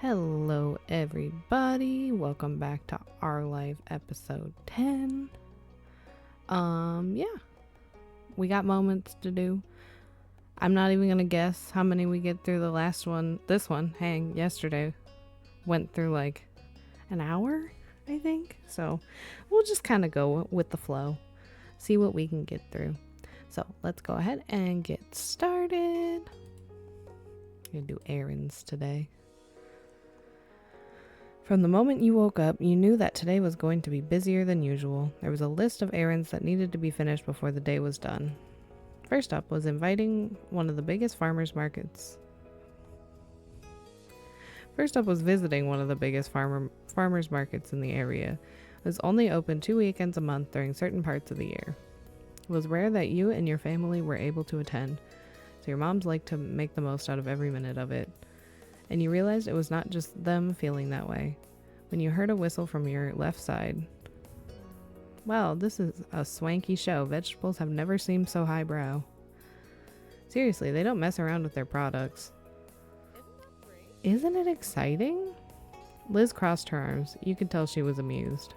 Hello everybody, welcome back to Our Life episode 10. Yeah, we got moments to do. I'm not even gonna guess how many we get through the last one. This one, yesterday went through like an hour, I think. So we'll just kind of go with the flow, see what we can get through. So let's go ahead and get started. I'm gonna do errands today. From the moment you woke up, you knew that today was going to be busier than usual. There was a list of errands that needed to be finished before the day was done. First up was visiting one of the biggest farmers markets in the area. It was only open 2 weekends a month during certain parts of the year. It was rare that you and your family were able to attend, so your moms liked to make the most out of every minute of it. And you realized it was not just them feeling that way when you heard a whistle from your left side. Wow, this is a swanky show. Vegetables have never seemed so highbrow. Seriously, they don't mess around with their products. Isn't it exciting? Liz crossed her arms. You could tell she was amused.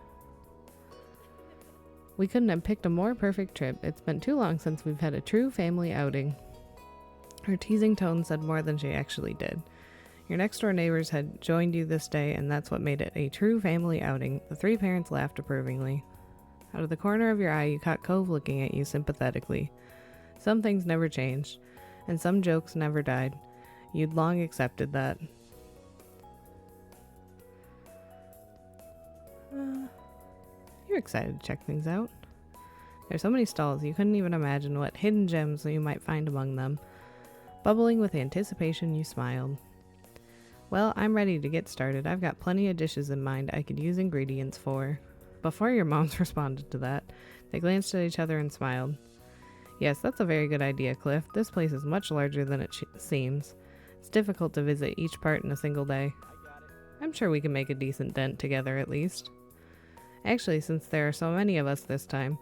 We couldn't have picked a more perfect trip. It's been too long since we've had a true family outing. Her teasing tone said more than she actually did. Your next-door neighbors had joined you this day, and that's what made it a true family outing. The three parents laughed approvingly. Out of the corner of your eye, you caught Cove looking at you sympathetically. Some things never changed, and some jokes never died. You'd long accepted that. You're excited to check things out. There's so many stalls, you couldn't even imagine what hidden gems you might find among them. Bubbling with anticipation, you smiled. Well, I'm ready to get started. I've got plenty of dishes in mind I could use ingredients for. Before your moms responded to that, they glanced at each other and smiled. Yes, that's a very good idea, Cliff. This place is much larger than it seems. It's difficult to visit each part in a single day. I'm sure we can make a decent dent together at least. Actually, since there are so many of us this time,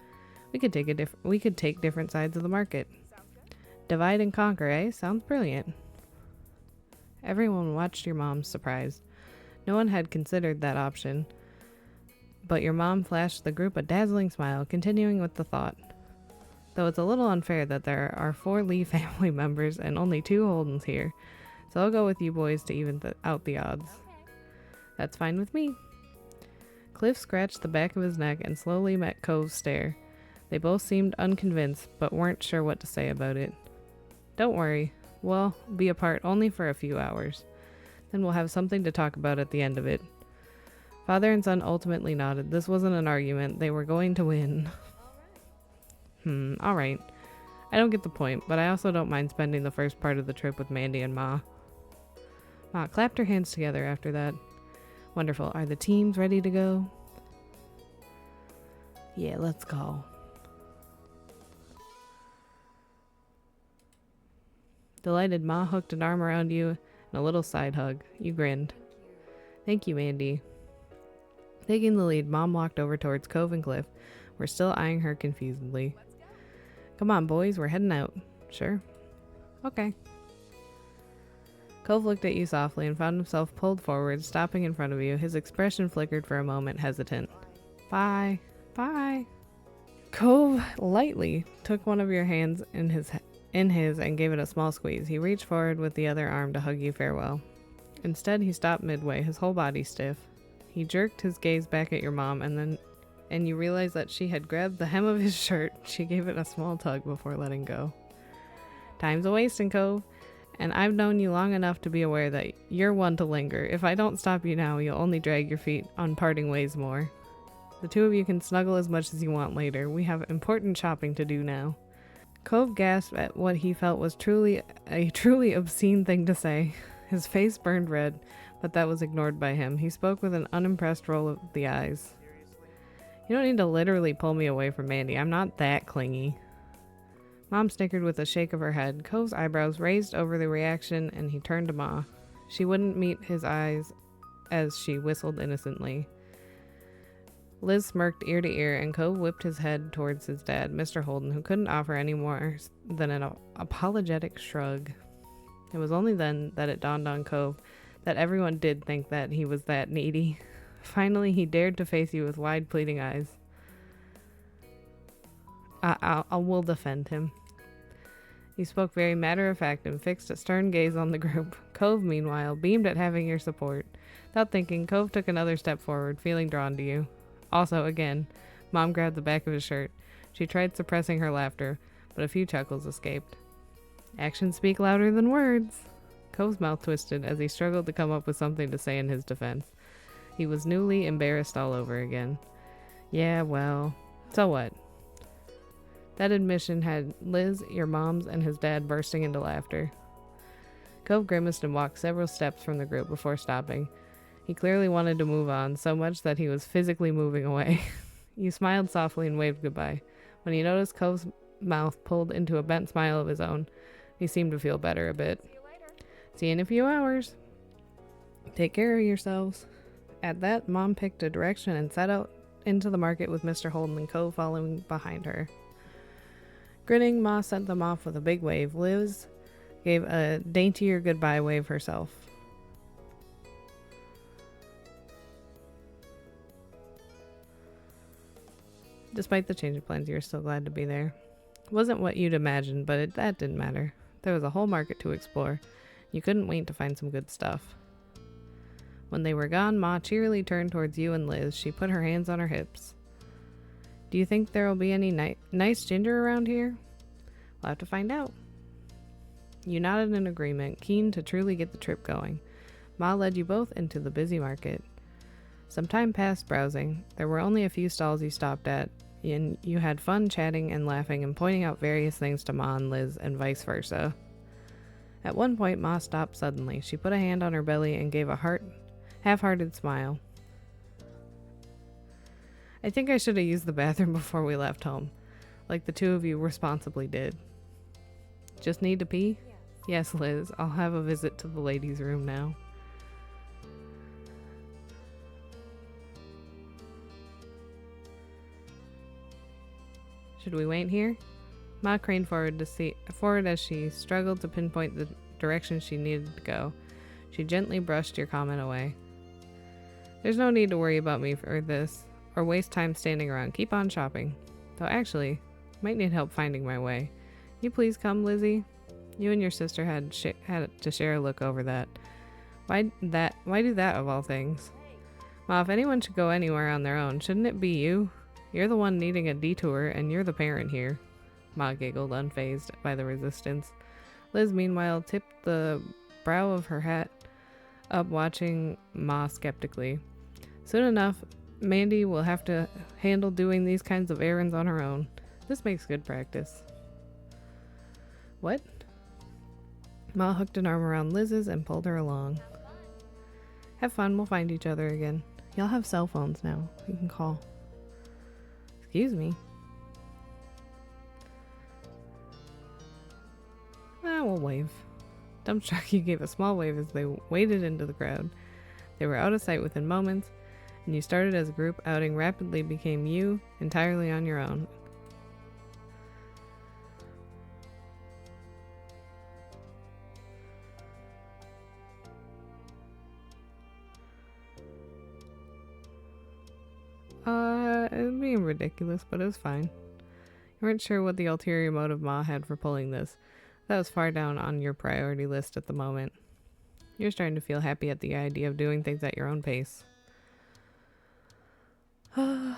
we could take different sides of the market. Divide and conquer, eh? Sounds brilliant. Everyone watched your mom, surprised. No one had considered that option, but your mom flashed the group a dazzling smile, continuing with the thought. Though it's a little unfair that there are 4 Leigh family members and only 2 Holdens here, so I'll go with you boys to even out the odds. That's fine with me. Cliff scratched the back of his neck and slowly met Cove's stare. They both seemed unconvinced, but weren't sure what to say about it. Don't worry. We'll be apart only for a few hours. Then we'll have something to talk about at the end of it. Father and son ultimately nodded. This wasn't an argument. They were going to win. Alright. I don't get the point, but I also don't mind spending the first part of the trip with Mandy and Ma. Ma clapped her hands together after that. Wonderful. Are the teams ready to go? Yeah, let's go. Delighted, Ma hooked an arm around you and a little side hug. You grinned. Thank you, Mandy. Taking the lead, Mom walked over towards Cove and Cliff. We're still eyeing her confusedly. Come on, boys, we're heading out. Sure. Okay. Cove looked at you softly and found himself pulled forward, stopping in front of you. His expression flickered for a moment, hesitant. Bye. Bye. Cove lightly took one of your hands in his and gave it a small squeeze. He reached forward with the other arm to hug you farewell. Instead, he stopped midway, his whole body stiff. He jerked his gaze back at your mom, and you realized that she had grabbed the hem of his shirt. She gave it a small tug before letting go. Time's a-wasting, Cove, and I've known you long enough to be aware that you're one to linger. If I don't stop you now, you'll only drag your feet on parting ways more. The two of you can snuggle as much as you want later. We have important shopping to do now. Cove gasped at what he felt was a truly obscene thing to say. His face burned red, but that was ignored by him. He spoke with an unimpressed roll of the eyes. You don't need to literally pull me away from Mandy. I'm not that clingy. Mom snickered with a shake of her head. Cove's eyebrows raised over the reaction, and he turned to Ma. She wouldn't meet his eyes as she whistled innocently. Liz smirked ear to ear, and Cove whipped his head towards his dad, Mr. Holden, who couldn't offer any more than an apologetic shrug. It was only then that it dawned on Cove that everyone did think that he was that needy. Finally, he dared to face you with wide, pleading eyes. I will defend him. He spoke very matter-of-fact and fixed a stern gaze on the group. Cove, meanwhile, beamed at having your support. Without thinking, Cove took another step forward, feeling drawn to you. Also, again, Mom grabbed the back of his shirt. She tried suppressing her laughter, but a few chuckles escaped. Actions speak louder than words. Cove's mouth twisted as he struggled to come up with something to say in his defense. He was newly embarrassed all over again. Yeah, well, so what? That admission had Liz, your mom's, and his dad bursting into laughter. Cove grimaced and walked several steps from the group before stopping. He clearly wanted to move on, so much that he was physically moving away. You smiled softly and waved goodbye. When he noticed Cove's mouth pulled into a bent smile of his own, he seemed to feel better a bit. See you later. See you in a few hours. Take care of yourselves. At that, Mom picked a direction and set out into the market with Mr. Holden and Cove following behind her. Grinning, Ma sent them off with a big wave. Liz gave a daintier goodbye wave herself. Despite the change of plans, you were still glad to be there. It wasn't what you'd imagined, but that didn't matter. There was a whole market to explore. You couldn't wait to find some good stuff. When they were gone, Ma cheerily turned towards you and Liz. She put her hands on her hips. Do you think there will be any nice ginger around here? We'll have to find out. You nodded in agreement, keen to truly get the trip going. Ma led you both into the busy market. Some time passed browsing. There were only a few stalls you stopped at, and you had fun chatting and laughing and pointing out various things to Ma and Liz, and vice versa. At one point, Ma stopped suddenly. She put a hand on her belly and gave a half-hearted smile. I think I should have used the bathroom before we left home, like the two of you responsibly did. Just need to pee? Yes, Liz. I'll have a visit to the ladies' room now. Should we wait here? Ma craned forward as she struggled to pinpoint the direction she needed to go. She gently brushed your comment away. There's no need to worry about me for this, or waste time standing around. Keep on shopping. Though actually, might need help finding my way. You please come, Lizzie? You and your sister had to share a look over that. Why do that of all things? Ma, if anyone should go anywhere on their own, shouldn't it be you? You're the one needing a detour, and you're the parent here. Ma giggled, unfazed by the resistance. Liz, meanwhile, tipped the brow of her hat up, watching Ma skeptically. Soon enough, Mandy will have to handle doing these kinds of errands on her own. This makes good practice. What? Ma hooked an arm around Liz's and pulled her along. Have fun, we'll find each other again. Y'all have cell phones now. You can call. Excuse me. We'll wave. Dump truck, you gave a small wave as they waded into the crowd. They were out of sight within moments, and you started as a group outing rapidly became you, entirely on your own. It was being ridiculous, but it was fine. You weren't sure what the ulterior motive Ma had for pulling this. That was far down on your priority list at the moment. You're starting to feel happy at the idea of doing things at your own pace. We'll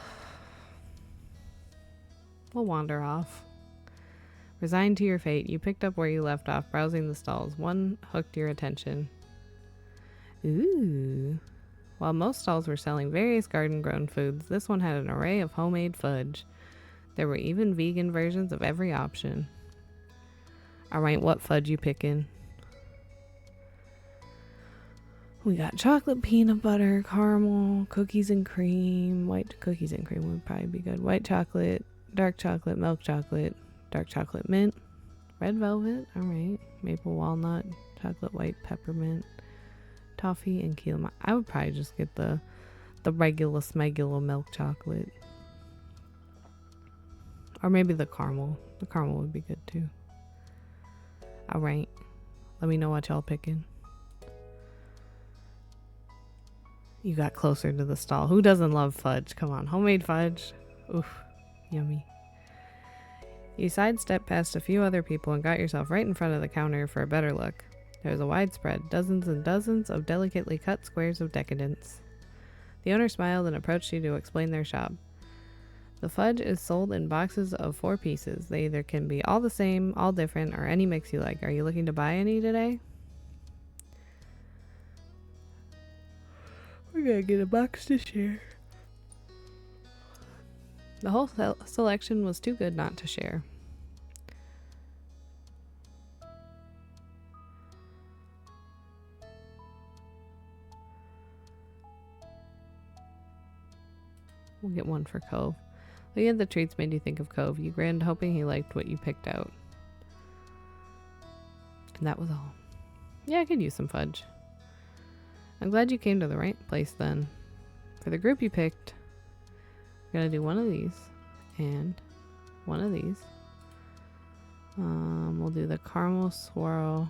wander off. Resigned to your fate, you picked up where you left off, browsing the stalls. One hooked your attention. Ooh. While most stalls were selling various garden-grown foods, this one had an array of homemade fudge. There were even vegan versions of every option. Alright, what fudge you picking? We got chocolate, peanut butter, caramel, cookies and cream. White cookies and cream would probably be good. White chocolate, dark chocolate, milk chocolate, dark chocolate mint, red velvet, alright, maple walnut, chocolate white peppermint, toffee, and key lime. I would probably just get the regular smegular milk chocolate. Or maybe the caramel. The caramel would be good too. Alright. Let me know what y'all picking. You got closer to the stall. Who doesn't love fudge? Come on, homemade fudge. Oof, yummy. You sidestepped past a few other people and got yourself right in front of the counter for a better look. There was a wide spread, dozens and dozens of delicately cut squares of decadence. The owner smiled and approached you to explain their shop. The fudge is sold in boxes of 4 pieces. They either can be all the same, all different, or any mix you like. Are you looking to buy any today? We're gonna get a box to share. The whole selection was too good not to share. We'll get one for Cove. Looking at the treats made you think of Cove. You grinned, hoping he liked what you picked out. And that was all. Yeah, I could use some fudge. I'm glad you came to the right place then. For the group you picked, we're gonna do one of these and one of these. We'll do the caramel swirl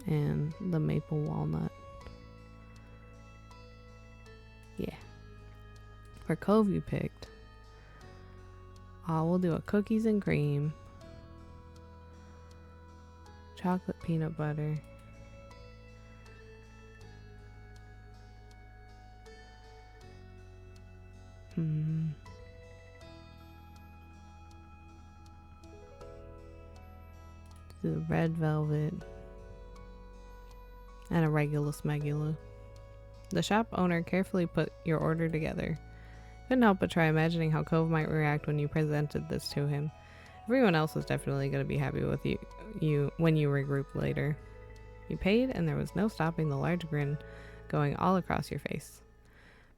and the maple walnut. Yeah. For Cove you picked, we'll do a cookies and cream, chocolate peanut butter, the red velvet, and a regular smegula. The shop owner carefully put your order together. Couldn't help but try imagining how Cove might react when you presented this to him. Everyone else was definitely going to be happy with you when you regroup later. You paid, and there was no stopping the large grin going all across your face.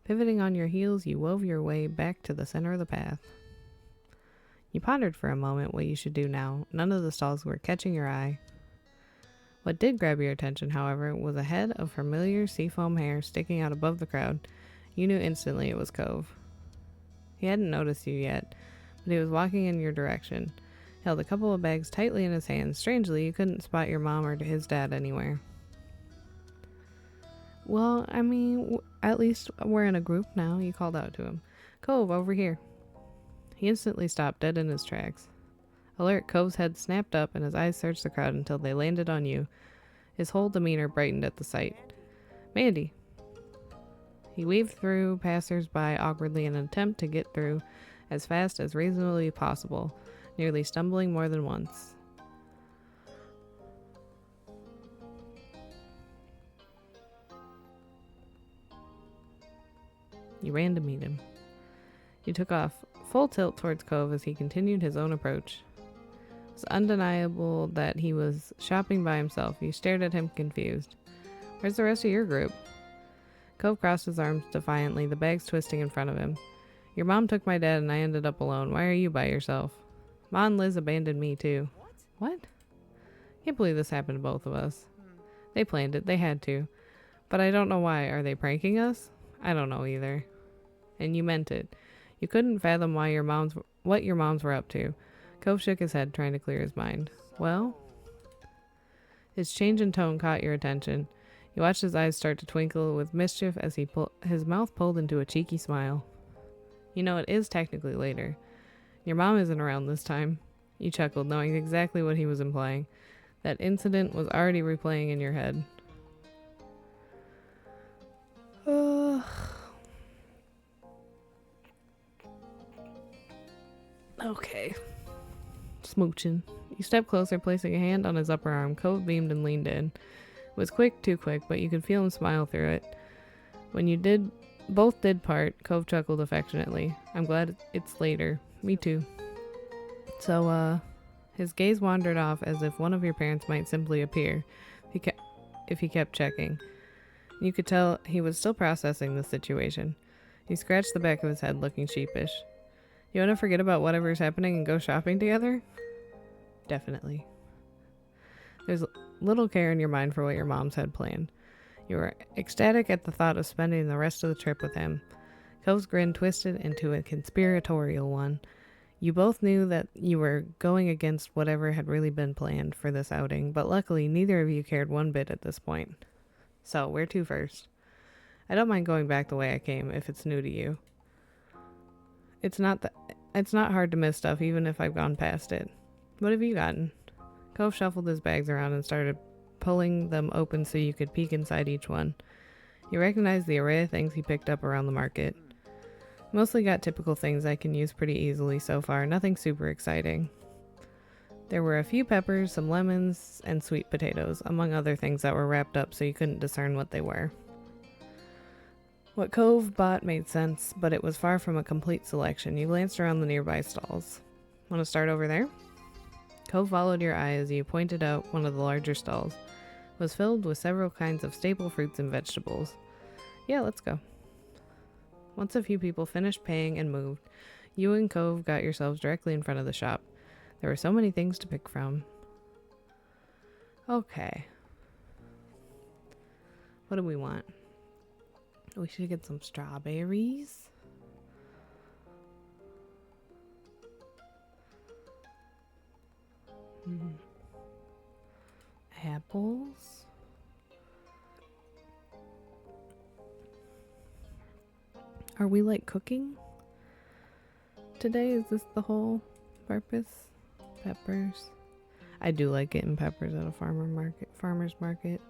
Pivoting on your heels, you wove your way back to the center of the path. You pondered for a moment what you should do now. None of the stalls were catching your eye. What did grab your attention, however, was a head of familiar seafoam hair sticking out above the crowd. You knew instantly it was Cove. He hadn't noticed you yet, but he was walking in your direction. He held a couple of bags tightly in his hands. Strangely, you couldn't spot your mom or his dad anywhere. Well, I mean, at least we're in a group now, you called out to him. Cove, over here. He instantly stopped dead in his tracks. Alert, Cove's head snapped up and his eyes searched the crowd until they landed on you. His whole demeanor brightened at the sight. Mandy. He weaved through passers-by awkwardly in an attempt to get through as fast as reasonably possible, nearly stumbling more than once. You ran to meet him. You took off full tilt towards Cove as he continued his own approach. It was undeniable that he was shopping by himself. You stared at him confused. Where's the rest of your group? Cove crossed his arms defiantly, the bags twisting in front of him. Your mom took my dad and I ended up alone. Why are you by yourself? Ma and Liz abandoned me too. What? Can't believe this happened to both of us. They planned it. They had to. But I don't know why. Are they pranking us? I don't know either. And you meant it. You couldn't fathom what your moms were up to. Cove shook his head, trying to clear his mind. Well? His change in tone caught your attention. You watched his eyes start to twinkle with mischief as his mouth pulled into a cheeky smile. You know, it is technically later. Your mom isn't around this time. You chuckled, knowing exactly what he was implying. That incident was already replaying in your head. Okay. Smooching. You stepped closer, placing a hand on his upper arm. Cove beamed and leaned in. It was quick, too quick, but you could feel him smile through it. When you both did part, Cove chuckled affectionately. I'm glad it's later. Me too. So, his gaze wandered off as if one of your parents might simply appear if he kept checking. You could tell he was still processing the situation. He scratched the back of his head, looking sheepish. You want to forget about whatever's happening and go shopping together? Definitely. There's little care in your mind for what your moms had planned. You were ecstatic at the thought of spending the rest of the trip with him. Cove's grin twisted into a conspiratorial one. You both knew that you were going against whatever had really been planned for this outing, but luckily neither of you cared one bit at this point. So, where to first? I don't mind going back the way I came if it's new to you. It's not hard to miss stuff even if I've gone past it. What have you gotten? Cove shuffled his bags around and started pulling them open so you could peek inside each one. You recognized the array of things he picked up around the market. Mostly got typical things I can use pretty easily so far, nothing super exciting. There were a few peppers, some lemons, and sweet potatoes, among other things that were wrapped up so you couldn't discern what they were. What Cove bought made sense, but it was far from a complete selection. You glanced around the nearby stalls. Want to start over there? Cove followed your eye as you pointed out one of the larger stalls. It was filled with several kinds of staple fruits and vegetables. Yeah, let's go. Once a few people finished paying and moved, you and Cove got yourselves directly in front of the shop. There were so many things to pick from. Okay. What do we want? We should get some strawberries. Apples. Are we like cooking today? Is this the whole purpose? Peppers. I do like getting peppers at a farmer's market.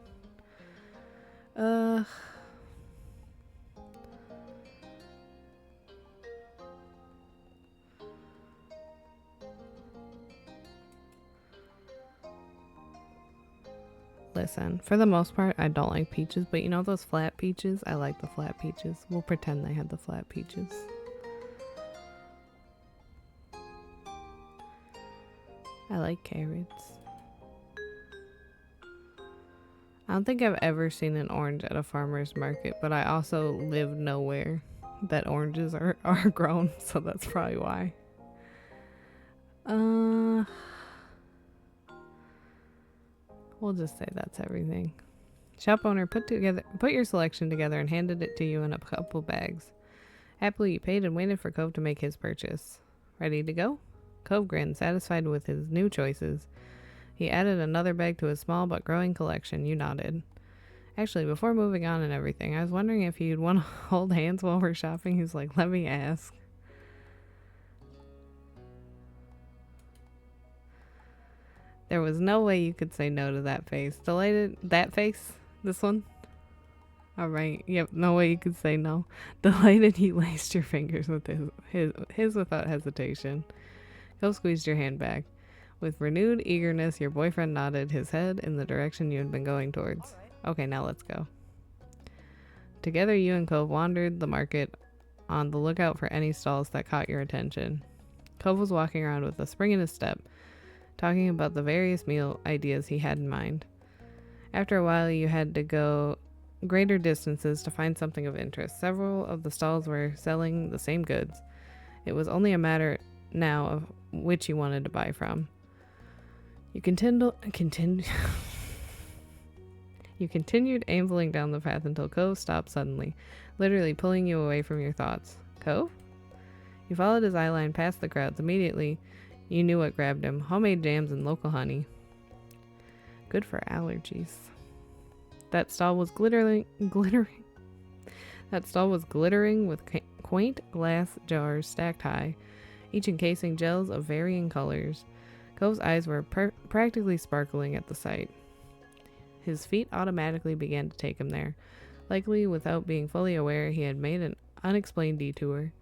Listen, for the most part, I don't like peaches, but you know those flat peaches? I like the flat peaches. We'll pretend they had the flat peaches. I like carrots. I don't think I've ever seen an orange at a farmer's market, but I also live nowhere that oranges are grown, so that's probably why. We'll just say that's everything. Shop owner put your selection together and handed it to you in a couple bags. Happily, you paid and waited for Cove to make his purchase. Ready to go? Cove grinned, satisfied with his new choices. He added another bag to his small but growing collection. You nodded. Actually, before moving on and everything, I was wondering if you'd want to hold hands while we're shopping. He's like, let me ask. There was no way you could say no to that face. Delighted, that face? This one? Alright, yep, no way you could say no. Delighted, he laced your fingers with his without hesitation. Cove squeezed your hand back. With renewed eagerness, your boyfriend nodded his head in the direction you had been going towards. Okay, now let's go. Together, you and Cove wandered the market on the lookout for any stalls that caught your attention. Cove was walking around with a spring in his step, talking about the various meal ideas he had in mind. After a while, you had to go greater distances to find something of interest. Several of the stalls were selling the same goods. It was only a matter now of which you wanted to buy from. You continued ambling down the path until Cove stopped suddenly, literally pulling you away from your thoughts. Cove? You followed his eye line past the crowds. Immediately, you knew what grabbed him. Homemade jams and local honey. Good for allergies. That stall was glittering with quaint glass jars stacked high, each encasing gels of varying colors. Cove's eyes were practically sparkling at the sight. His feet automatically began to take him there. Likely without being fully aware, he had made an unexplained detour.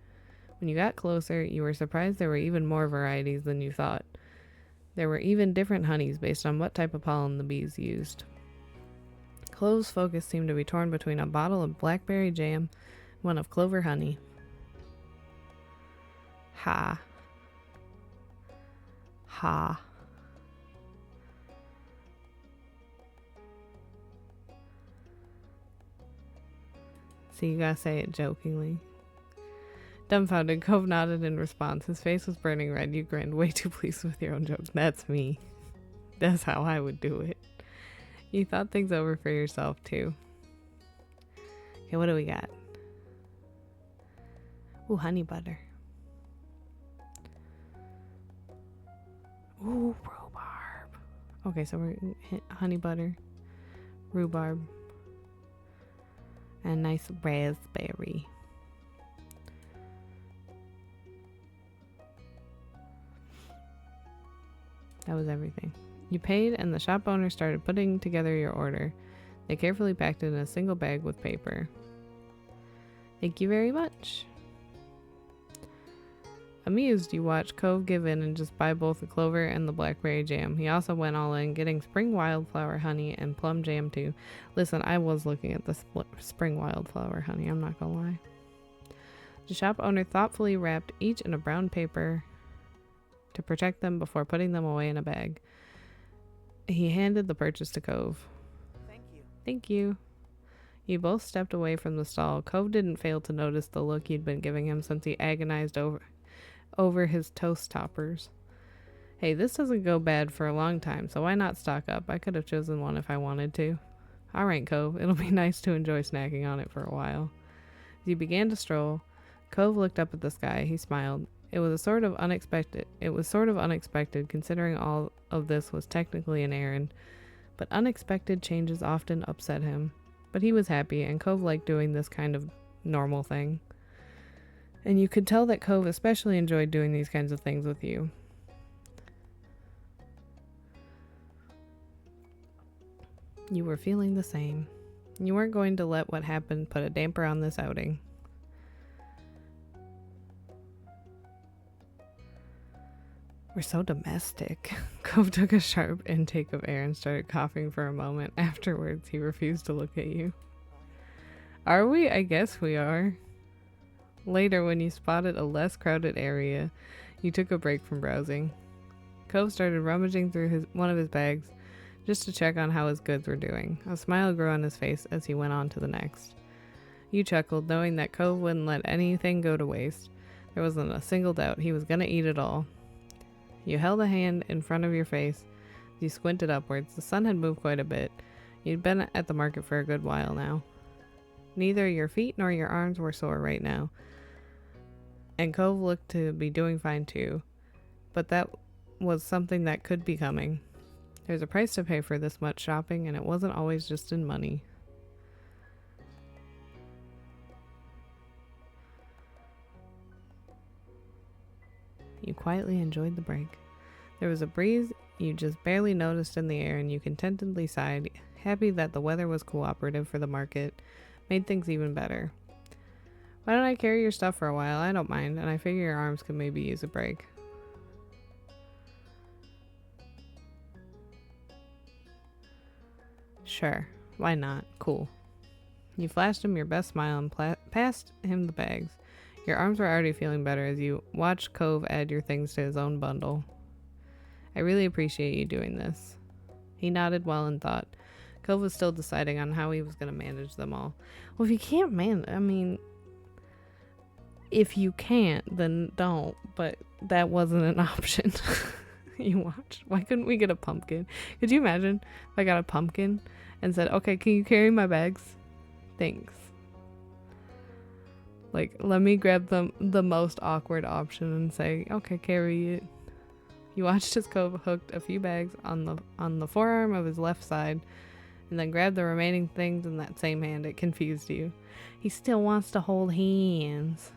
When you got closer, you were surprised there were even more varieties than you thought. There were even different honeys based on what type of pollen the bees used. Clove's focus seemed to be torn between a bottle of blackberry jam and one of clover honey. Ha. Ha. So you gotta say it jokingly. Dumbfounded, Cove nodded in response. His face was burning red. You grinned, way too pleased with your own joke. That's me. That's how I would do it. You thought things over for yourself, too. Okay, what do we got? Ooh, honey butter. Ooh, rhubarb. Okay, so we're honey butter, rhubarb. And nice raspberry. That was everything. You paid, and the shop owner started putting together your order. They carefully packed it in a single bag with paper. Thank you very much. Amused, you watched Cove give in and just buy both the clover and the blackberry jam. He also went all in, getting spring wildflower honey and plum jam too. Listen, I was looking at the spring wildflower honey, I'm not gonna lie. The shop owner thoughtfully wrapped each in a brown paper to protect them before putting them away in a bag. He handed the purchase to Cove. Thank you. Thank you. You both stepped away from the stall. Cove didn't fail to notice the look you'd been giving him since he agonized over his toast toppers. Hey, this doesn't go bad for a long time, so why not stock up? I could have chosen one if I wanted to. Alright, Cove, it'll be nice to enjoy snacking on it for a while. As you began to stroll, Cove looked up at the sky. He smiled. It was sort of unexpected considering all of this was technically an errand, but unexpected changes often upset him. But he was happy, and Cove liked doing this kind of normal thing. And you could tell that Cove especially enjoyed doing these kinds of things with you. You were feeling the same. You weren't going to let what happened put a damper on this outing. We're so domestic. Cove took a sharp intake of air and started coughing for a moment. Afterwards, he refused to look at you. Are we? I guess we are. Later, when you spotted a less crowded area, you took a break from browsing. Cove started rummaging through one of his bags just to check on how his goods were doing. A smile grew on his face as he went on to the next. You chuckled, knowing that Cove wouldn't let anything go to waste. There wasn't a single doubt he was going to eat it all. You held a hand in front of your face as you squinted upwards. The sun had moved quite a bit. You'd been at the market for a good while now. Neither your feet nor your arms were sore right now, and Cove looked to be doing fine too, but that was something that could be coming. There's a price to pay for this much shopping, and it wasn't always just in money. You quietly enjoyed the break. There was a breeze you just barely noticed in the air, and you contentedly sighed, happy that the weather was cooperative for the market, made things even better. Why don't I carry your stuff for a while? I don't mind, and I figure your arms could maybe use a break. Sure, why not? Cool. You flashed him your best smile and passed him the bags. Your arms were already feeling better as you watched Cove add your things to his own bundle. I really appreciate you doing this. He nodded well in thought. Cove was still deciding on how he was going to manage them all. Well, if you can't if you can't, then don't. But that wasn't an option. You watched. Why couldn't we get a pumpkin? Could you imagine if I got a pumpkin and said, okay, can you carry my bags? Thanks. Like, let me grab the most awkward option and say, okay, carry it. You watched as Cove hooked a few bags on the forearm of his left side and then grabbed the remaining things in that same hand. It confused you. He still wants to hold hands.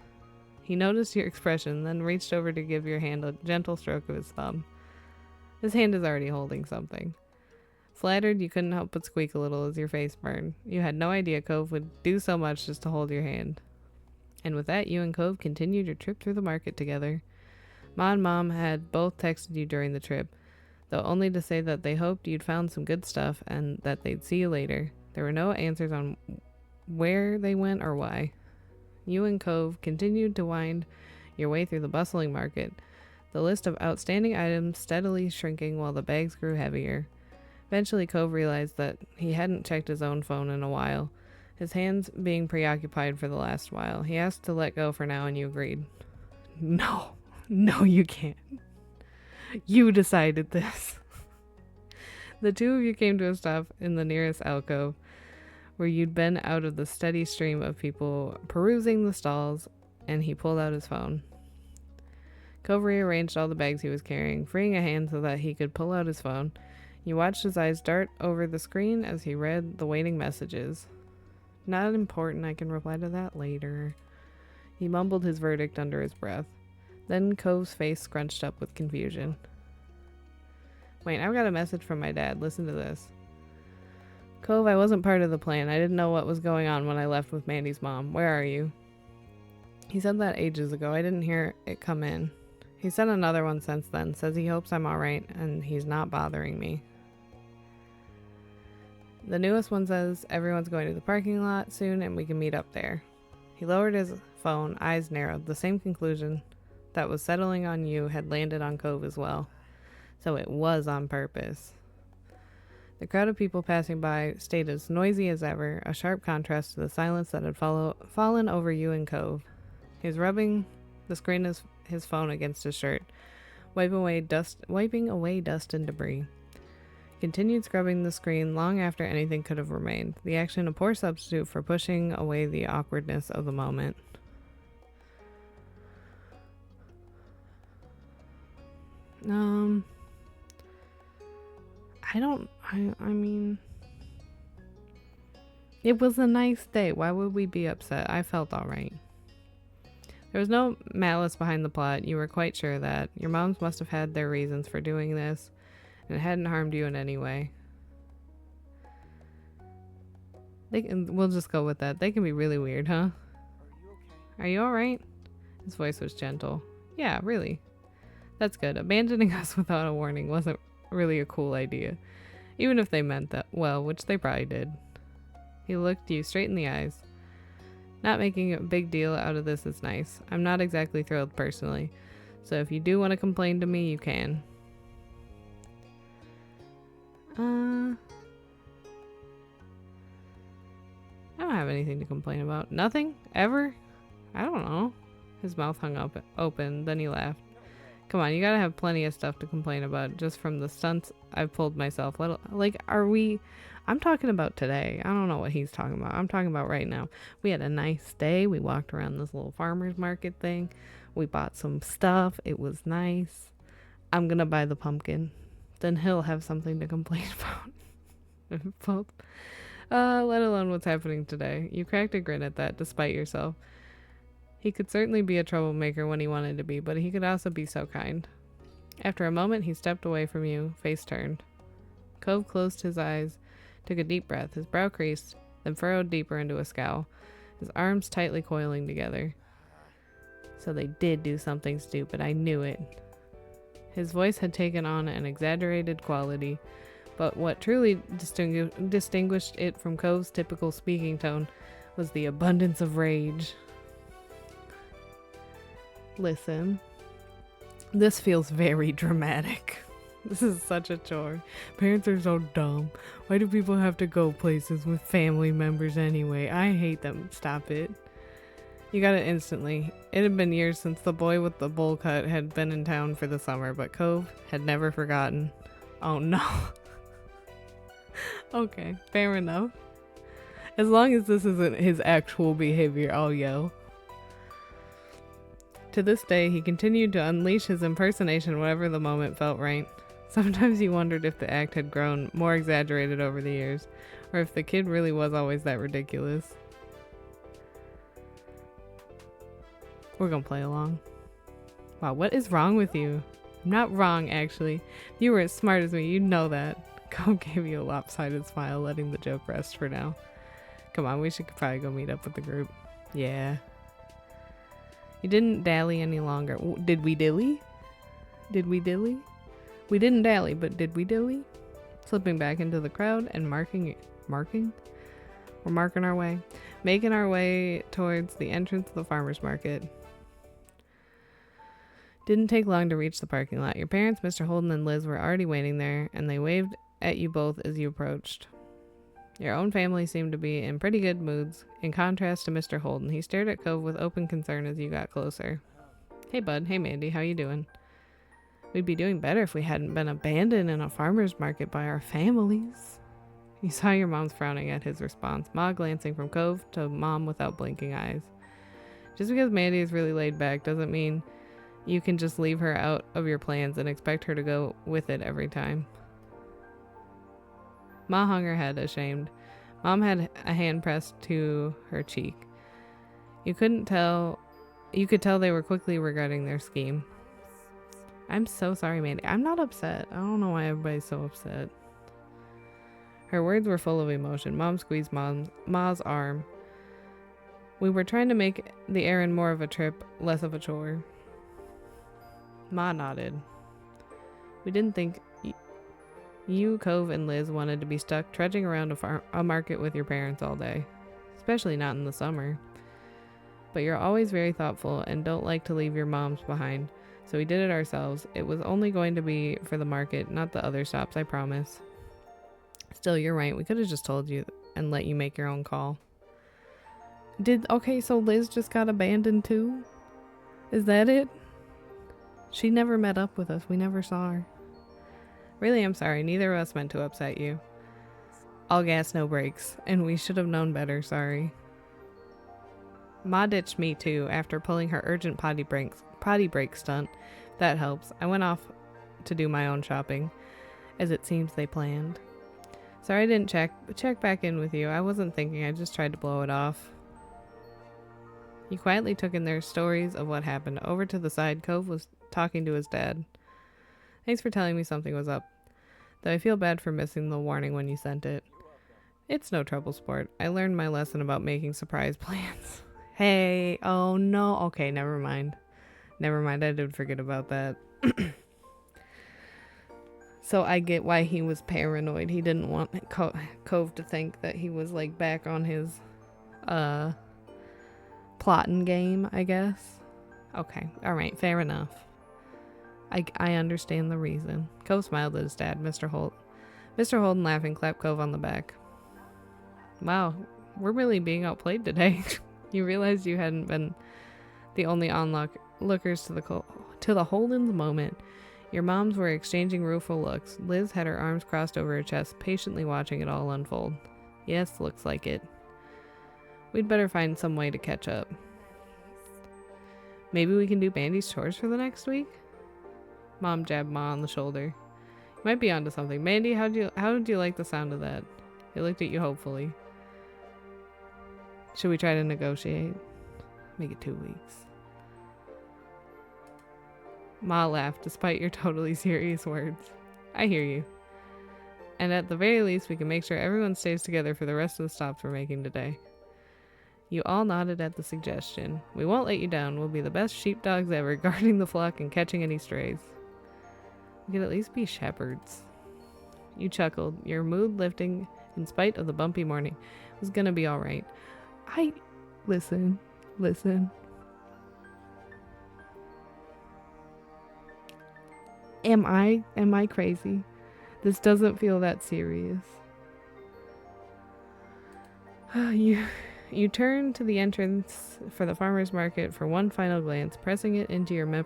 He noticed your expression, then reached over to give your hand a gentle stroke of his thumb. His hand is already holding something. Flattered, you couldn't help but squeak a little as your face burned. You had no idea Cove would do so much just to hold your hand. And with that, you and Cove continued your trip through the market together. Ma and Mom had both texted you during the trip, though only to say that they hoped you'd found some good stuff and that they'd see you later. There were no answers on where they went or why. You and Cove continued to wind your way through the bustling market, the list of outstanding items steadily shrinking while the bags grew heavier. Eventually, Cove realized that he hadn't checked his own phone in a while, his hands being preoccupied for the last while. He asked to let go for now, and you agreed. No, you can't. You decided this. The two of you came to a stop in the nearest alcove, where you'd been out of the steady stream of people perusing the stalls, and he pulled out his phone. Cove rearranged all the bags he was carrying, freeing a hand so that he could pull out his phone. You watched his eyes dart over the screen as he read the waiting messages. Not important. I can reply to that later. He mumbled his verdict under his breath. Then Cove's face scrunched up with confusion. Wait, I've got a message from my dad. Listen to this. Cove, I wasn't part of the plan. I didn't know what was going on when I left with Mandy's mom. Where are you? He said that ages ago. I didn't hear it come in. He sent another one since then. Says he hopes I'm alright and he's not bothering me. The newest one says everyone's going to the parking lot soon and we can meet up there. He lowered his phone, eyes narrowed. The same conclusion that was settling on you had landed on Cove as well. So it was on purpose. The crowd of people passing by stayed as noisy as ever, a sharp contrast to the silence that had fallen over you and Cove. He was rubbing the screen of his phone against his shirt, wiping away dust and debris. He continued scrubbing the screen long after anything could have remained, the action a poor substitute for pushing away the awkwardness of the moment. I mean, it was a nice day. Why would we be upset? I felt alright. There was no malice behind the plot. You were quite sure of that. Your moms must have had their reasons for doing this, and it hadn't harmed you in any way. We'll just go with that. They can be really weird, huh? Are you alright? His voice was gentle. Yeah, really. That's good. Abandoning us without a warning wasn't really a cool idea. Even if they meant that well, which they probably did. He looked you straight in the eyes. Not making a big deal out of this is nice. I'm not exactly thrilled personally. So if you do want to complain to me, you can. I don't have anything to complain about. Nothing? Ever? I don't know. His mouth hung up open, then he laughed. Come on, you gotta have plenty of stuff to complain about just from the stunts I've pulled myself. I'm talking about today. I don't know what he's talking about. I'm talking about right now. We had a nice day. We walked around this little farmer's market thing. We bought some stuff. It was nice. I'm gonna buy the pumpkin. Then he'll have something to complain about. Let alone what's happening today. You cracked a grin at that, despite yourself. He could certainly be a troublemaker when he wanted to be, but he could also be so kind. After a moment, he stepped away from you, face turned. Cove closed his eyes, took a deep breath, his brow creased, then furrowed deeper into a scowl, his arms tightly coiling together. So they did do something stupid, I knew it. His voice had taken on an exaggerated quality, but what truly distinguished it from Cove's typical speaking tone was the abundance of rage. Listen, this feels very dramatic. This is such a chore. Parents are so dumb. Why do people have to go places with family members anyway? I hate them. Stop it. You got it instantly. It had been years since the boy with the bowl cut had been in town for the summer, but Cove had never forgotten. Oh no. Okay, fair enough. As long as this isn't his actual behavior, I'll yell. To this day, he continued to unleash his impersonation whenever the moment felt right. Sometimes he wondered if the act had grown more exaggerated over the years, or if the kid really was always that ridiculous. We're gonna play along. Wow, what is wrong with you? I'm not wrong, actually. If you were as smart as me, you'd know that. Cove gave you a lopsided smile, letting the joke rest for now. Come on, we should probably go meet up with the group. Yeah. You didn't dally any longer. Did we dilly? Did we dilly? We didn't dally, but did we dilly? Slipping back into the crowd and marking? We're marking our way. Making our way towards the entrance of the farmer's market. Didn't take long to reach the parking lot. Your parents, Mr. Holden and Liz, were already waiting there, and they waved at you both as you approached. Your own family seemed to be in pretty good moods, in contrast to Mr. Holden. He stared at Cove with open concern as you got closer. Hey, bud. Hey, Mandy. How you doing? We'd be doing better if we hadn't been abandoned in a farmer's market by our families. You saw your mom's frowning at his response, Ma glancing from Cove to Mom without blinking eyes. Just because Mandy is really laid back doesn't mean you can just leave her out of your plans and expect her to go with it every time. Ma hung her head, ashamed, Mom had a hand pressed to her cheek. You could tell they were quickly regretting their scheme. I'm so sorry, Mandy. I'm not upset. I don't know why everybody's so upset. Her words were full of emotion. Mom squeezed Ma's arm. We were trying to make the errand more of a trip, less of a chore. Ma nodded. We didn't think you, Cove, and Liz wanted to be stuck trudging around a market with your parents all day. Especially not in the summer. But you're always very thoughtful and don't like to leave your moms behind. So we did it ourselves. It was only going to be for the market, not the other stops, I promise. Still, you're right. We could have just told you and let you make your own call. Okay, so Liz just got abandoned too? Is that it? She never met up with us. We never saw her. Really, I'm sorry. Neither of us meant to upset you. All gas, no brakes. And we should have known better. Sorry. Ma ditched me too after pulling her urgent potty break stunt. That helps. I went off to do my own shopping, as it seems they planned. Sorry I didn't check back in with you. I wasn't thinking. I just tried to blow it off. You quietly took in their stories of what happened. Over to the side, Cove was talking to his dad. Thanks for telling me something was up, though I feel bad for missing the warning when you sent it. It's no trouble, sport. I learned my lesson about making surprise plans. Hey, oh no. Okay, never mind. I did forget about that. So I get why he was paranoid. He didn't want Cove to think that he was like back on his plotting game, I guess. Okay, alright, fair enough. I understand the reason. Cove smiled at his dad, Mr. Holt. Mr. Holden laughing clapped Cove on the back. Wow, we're really being outplayed today. You realized you hadn't been the only onlookers to the Holden's moment. Your moms were exchanging rueful looks. Liz had her arms crossed over her chest, patiently watching it all unfold. Yes, looks like it. We'd better find some way to catch up. Maybe we can do Mandy's chores for the next week? Mom jabbed Ma on the shoulder. You might be onto something. Mandy, how did you like the sound of that? He looked at you hopefully. Should we try to negotiate? Make it 2 weeks. Ma laughed, despite your totally serious words. I hear you. And at the very least, we can make sure everyone stays together for the rest of the stops we're making today. You all nodded at the suggestion. We won't let you down. We'll be the best sheepdogs ever, guarding the flock and catching any strays. We could at least be shepherds. You chuckled, your mood lifting in spite of the bumpy morning. It was gonna be alright. Listen. Am I crazy? This doesn't feel that serious. You turn to the entrance for the farmer's market for one final glance, pressing it into your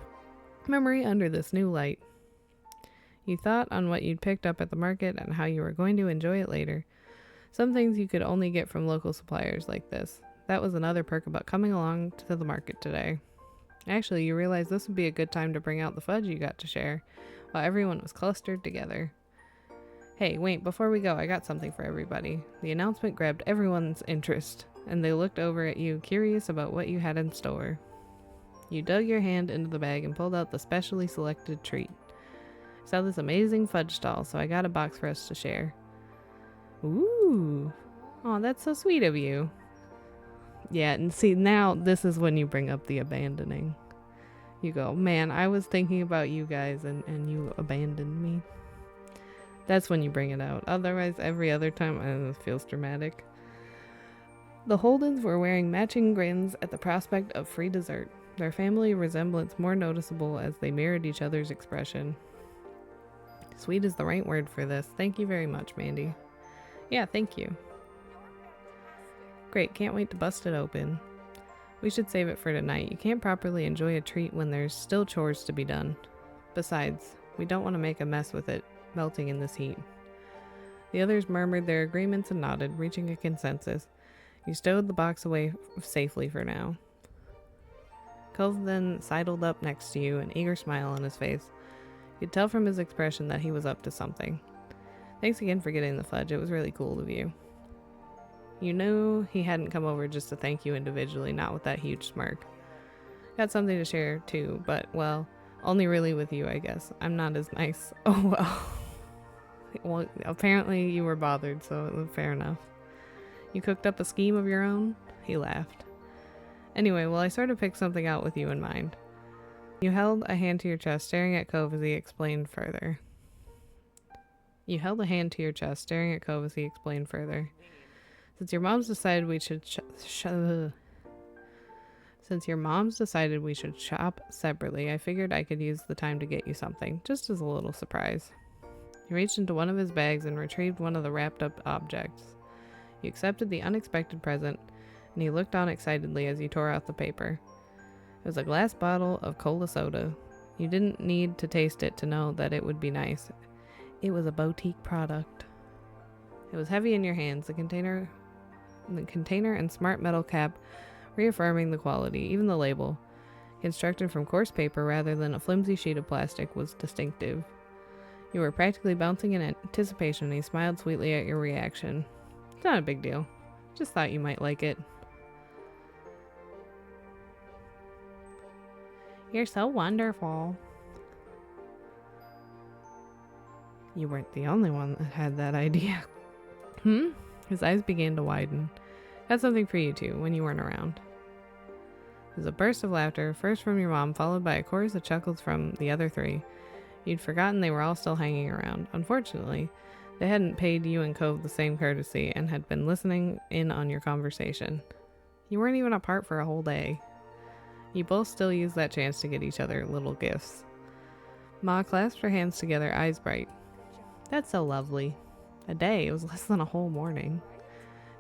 memory under this new light. You thought on what you'd picked up at the market and how you were going to enjoy it later. Some things you could only get from local suppliers like this. That was another perk about coming along to the market today. Actually, you realized this would be a good time to bring out the fudge you got to share, while everyone was clustered together. Hey, wait, before we go, I got something for everybody. The announcement grabbed everyone's interest, and they looked over at you, curious about what you had in store. You dug your hand into the bag and pulled out the specially selected treat. I saw this amazing fudge stall, so I got a box for us to share. Ooh. Oh, that's so sweet of you. Yeah, and see, now this is when you bring up the abandoning. You go, man, I was thinking about you guys and you abandoned me. That's when you bring it out. Otherwise, every other time, it feels dramatic. The Holdens were wearing matching grins at the prospect of free dessert, their family resemblance more noticeable as they mirrored each other's expression. Sweet is the right word for this. Thank you very much, Mandy. Yeah, thank you. Great, can't wait to bust it open. We should save it for tonight. You can't properly enjoy a treat when there's still chores to be done. Besides, we don't want to make a mess with it melting in this heat. The others murmured their agreements and nodded, reaching a consensus. You stowed the box away safely for now. Cove then sidled up next to you, an eager smile on his face. You could tell from his expression that he was up to something. Thanks again for getting the fudge. It was really cool of you. You knew he hadn't come over just to thank you individually, not with that huge smirk. Got something to share too, but, well, only really with you, I guess. I'm not as nice. Oh, well. Well, apparently you were bothered, so fair enough. You cooked up a scheme of your own? He laughed. Anyway, well, I sort of picked something out with you in mind. You held a hand to your chest, staring at Cove as he explained further. Since your mom's decided we should shop separately, I figured I could use the time to get you something, just as a little surprise. He reached into one of his bags and retrieved one of the wrapped up objects. You accepted the unexpected present, and he looked on excitedly as you tore out the paper. It was a glass bottle of cola soda. You didn't need to taste it to know that it would be nice. It was a boutique product. It was heavy in your hands, the container and smart metal cap reaffirming the quality, even the label, constructed from coarse paper rather than a flimsy sheet of plastic, was distinctive. You were practically bouncing in anticipation, and he smiled sweetly at your reaction. It's not a big deal. Just thought you might like it. You're so wonderful. You weren't the only one that had that idea. His eyes began to widen. Got something for you too, when you weren't around. There's a burst of laughter, first from your mom, followed by a chorus of chuckles from the other three. You'd forgotten they were all still hanging around. Unfortunately, they hadn't paid you and Cove the same courtesy and had been listening in on your conversation. You weren't even apart for a whole day. You both still used that chance to get each other little gifts. Ma clasped her hands together, eyes bright. That's so lovely. A day, it was less than a whole morning.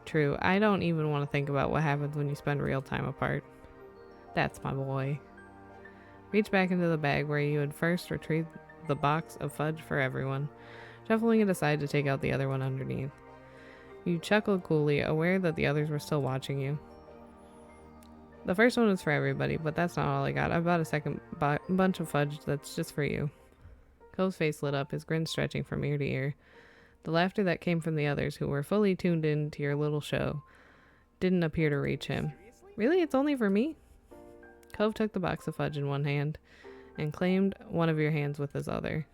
True, I don't even want to think about what happens when you spend real time apart. That's my boy. Reach back into the bag where you had first retrieved the box of fudge for everyone, shuffling it aside to take out the other one underneath. You chuckled coolly, aware that the others were still watching you. The first one was for everybody, but that's not all I got. I bought a second bunch of fudge that's just for you. Cove's face lit up, his grin stretching from ear to ear. The laughter that came from the others, who were fully tuned in to your little show, didn't appear to reach him. Really? It's only for me? Cove took the box of fudge in one hand and claimed one of your hands with his other.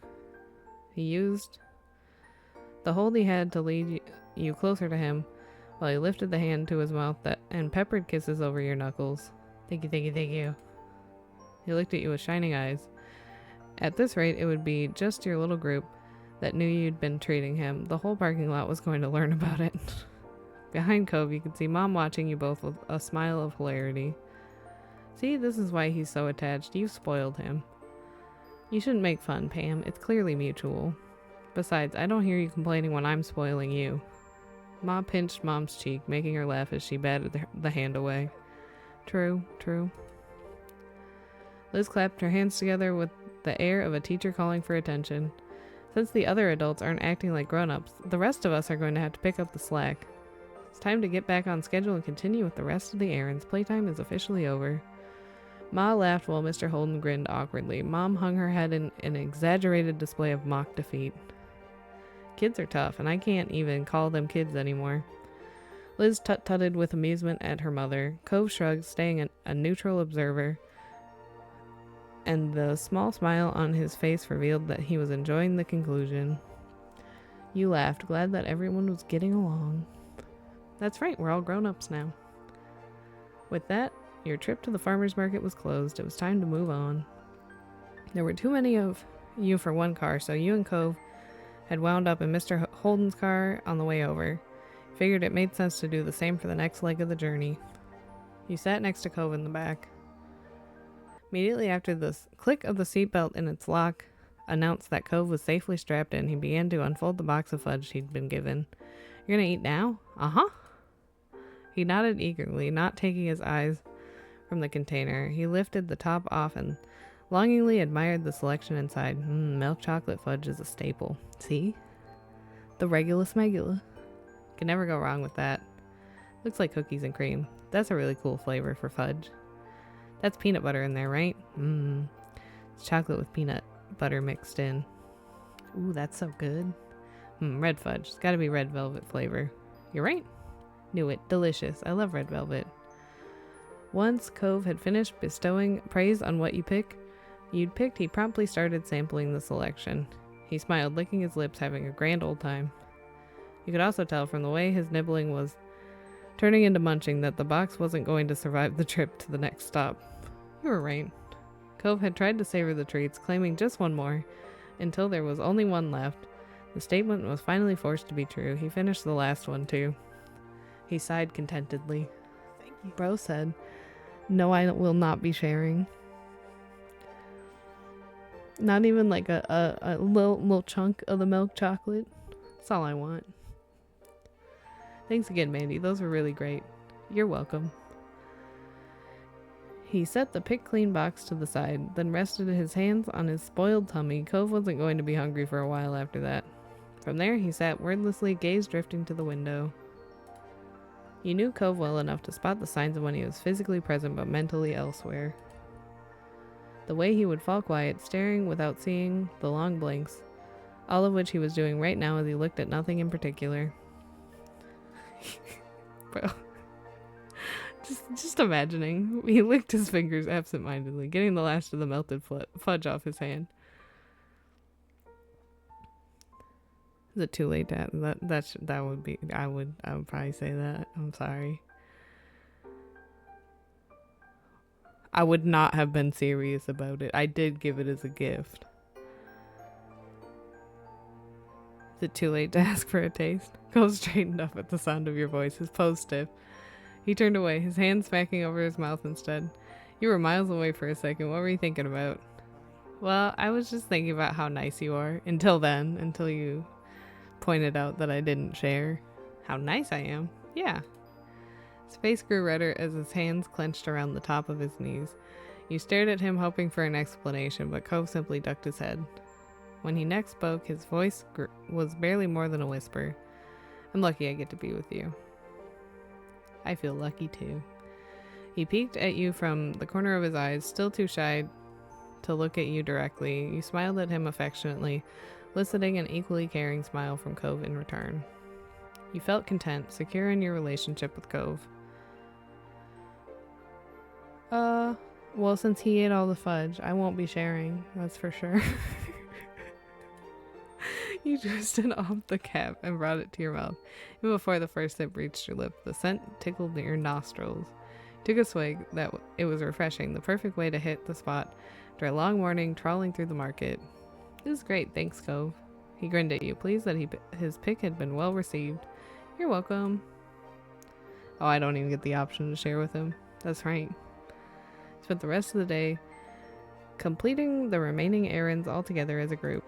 He used the hold he had to lead you closer to him while he lifted the hand to his mouth and peppered kisses over your knuckles. Thank you, thank you, thank you. He looked at you with shining eyes. At this rate, it would be just your little group that knew you'd been treating him. The whole parking lot was going to learn about it. Behind Cove, you could see Mom watching you both with a smile of hilarity. See, this is why he's so attached. You've spoiled him. You shouldn't make fun, Pam. It's clearly mutual. Besides, I don't hear you complaining when I'm spoiling you. Ma pinched Mom's cheek, making her laugh as she batted the hand away. True, true. Liz clapped her hands together with the air of a teacher calling for attention. Since the other adults aren't acting like grown-ups, the rest of us are going to have to pick up the slack. It's time to get back on schedule and continue with the rest of the errands. Playtime is officially over. Ma laughed while Mr. Holden grinned awkwardly. Mom hung her head in an exaggerated display of mock defeat. Kids are tough, and I can't even call them kids anymore. Liz tut-tutted with amusement at her mother. Cove shrugged, staying a neutral observer, and the small smile on his face revealed that he was enjoying the conclusion. You laughed, glad that everyone was getting along. That's right, we're all grown-ups now. With that, your trip to the farmer's market was closed. It was time to move on. There were too many of you for one car, so you and Cove had wound up in Mr. Holden's car on the way over. Figured it made sense to do the same for the next leg of the journey. You sat next to Cove in the back. Immediately after the click of the seatbelt in its lock announced that Cove was safely strapped in, he began to unfold the box of fudge he'd been given. You're gonna eat now? Uh-huh. He nodded eagerly, not taking his eyes from the container. He lifted the top off and longingly admired the selection inside. Milk chocolate fudge is a staple. See? The regulus megula. Can never go wrong with that. Looks like cookies and cream. That's a really cool flavor for fudge. That's peanut butter in there, right? It's chocolate with peanut butter mixed in. Ooh, that's so good. Red fudge. It's gotta be red velvet flavor. You're right. Knew it. Delicious. I love red velvet. Once Cove had finished bestowing praise on what you'd picked, he promptly started sampling the selection. He smiled, licking his lips, having a grand old time. You could also tell from the way his nibbling was turning into munching that the box wasn't going to survive the trip to the next stop. You were right. Cove had tried to savor the treats, claiming just one more, until there was only one left. The statement was finally forced to be true. He finished the last one, too. He sighed contentedly. Thank you. Bro said, "No, I will not be sharing." Not even like a little chunk of the milk chocolate. That's all I want. Thanks again, Mandy. Those were really great. You're welcome. He set the pick clean box to the side, then rested his hands on his spoiled tummy. Cove wasn't going to be hungry for a while after that. From there, he sat wordlessly, gaze drifting to the window. You knew Cove well enough to spot the signs of when he was physically present but mentally elsewhere. The way he would fall quiet, staring without seeing the long blinks, all of which he was doing right now as he looked at nothing in particular. Bro. Just imagining. He licked his fingers absent-mindedly, getting the last of the melted fudge off his hand. Is it too late to that would be I would probably say that. I'm sorry. I would not have been serious about it. I did give it as a gift. Is it too late to ask for a taste? Cole straightened up at the sound of your voice, his pose stiff. He turned away, his hand smacking over his mouth instead. You were miles away for a second. What were you thinking about? Well, I was just thinking about how nice you are. Until then, until you pointed out that I didn't share. How nice I am. Yeah. His face grew redder as his hands clenched around the top of his knees. You stared at him, hoping for an explanation, but Cove simply ducked his head. When he next spoke, his voice was barely more than a whisper. I'm lucky I get to be with you. I feel lucky too. He peeked at you from the corner of his eyes, still too shy to look at you directly. You smiled at him affectionately, eliciting an equally caring smile from Cove in return. You felt content, secure in your relationship with Cove. Well, since he ate all the fudge, I won't be sharing, that's for sure. You twisted off the cap and brought it to your mouth. Even before the first sip reached your lip, the scent tickled your nostrils. Took a swig. It was refreshing, the perfect way to hit the spot after a long morning trawling through the market. It was great, thanks, Cove. He grinned at you, pleased that his pick had been well received. You're welcome. Oh, I don't even get the option to share with him. That's right. Spent the rest of the day completing the remaining errands all together as a group.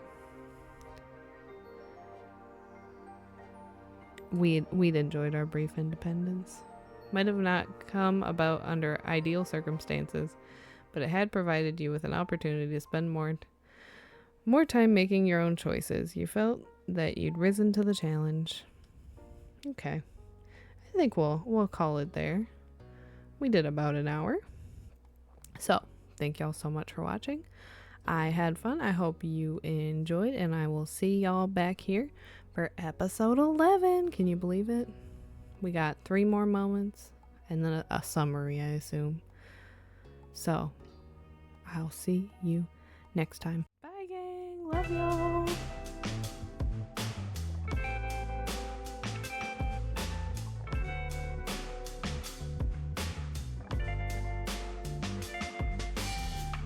We'd enjoyed our brief independence. Might have not come about under ideal circumstances, but it had provided you with an opportunity to spend more time making your own choices. You felt that you'd risen to the challenge. Okay. I think we'll call it there. We did about an hour. So, thank y'all so much for watching. I had fun. I hope you enjoyed, and I will see y'all back here for episode 11. Can you believe it? We got 3 more moments and then a summary, I assume. So, I'll see you next time. Bye, gang. Love y'all.